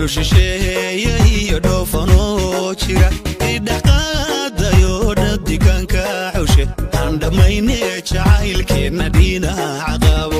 shisheeye iyo dhoofanoo jira idhaqaadayo dhadiganka xushe aan dhammayne jacaylkeenna dhinaca qabo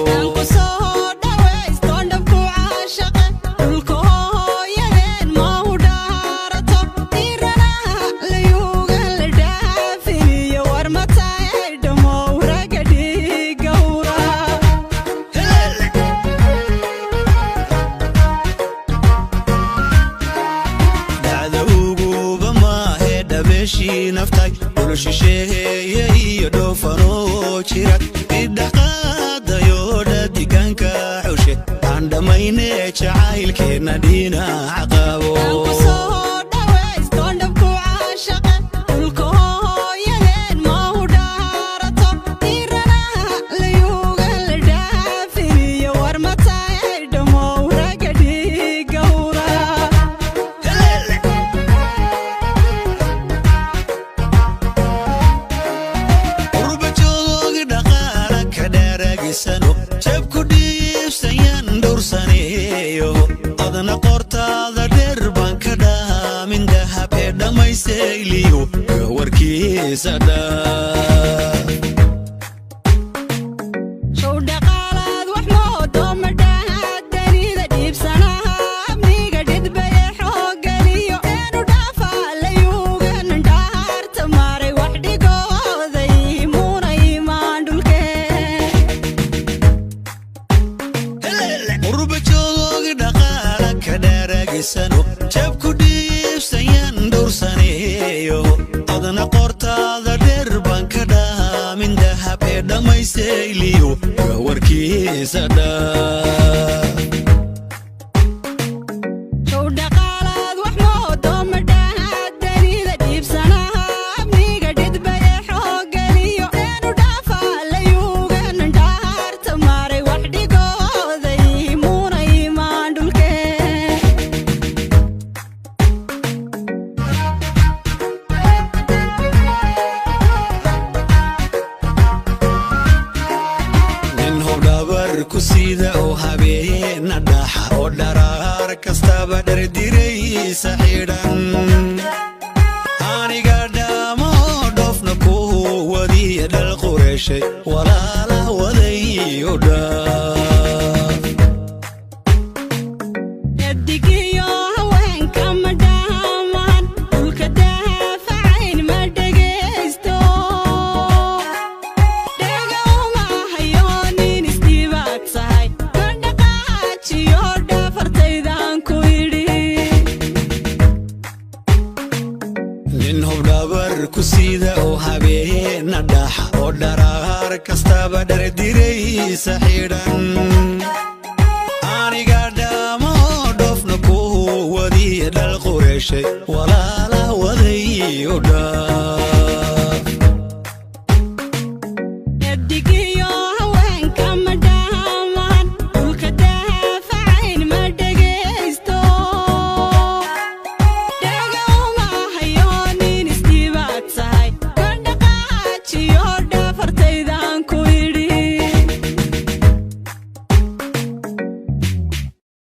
naftay shisheeye iyo dhoofanoo jira idhaqaadayo dhadiganka xushe aan dhammayne jacaylkeenna dhinaca qabo jabku dhiibsayan dhowrsaneeyo adna qortaada dheer baan ka dhaamin dahab ee dhammaysayliyo warkiisa jabku dhiibsayan dhowrsaneeyo adna qortaada dheer baan ka dhaamin dahab ee dhammaysayliyo warkiisa kusida oo habeena dhaxa oo dharaar kastaba dhardiraysa xidhan aniga dhamo dhofna ku wadiya dhal qureeshay walaala wadayo kusida oo habeena dhaxa oo dharaar kastaba dhardiraysa xidhan aniga dhamo dhofna ku wadiya dhal qureeshay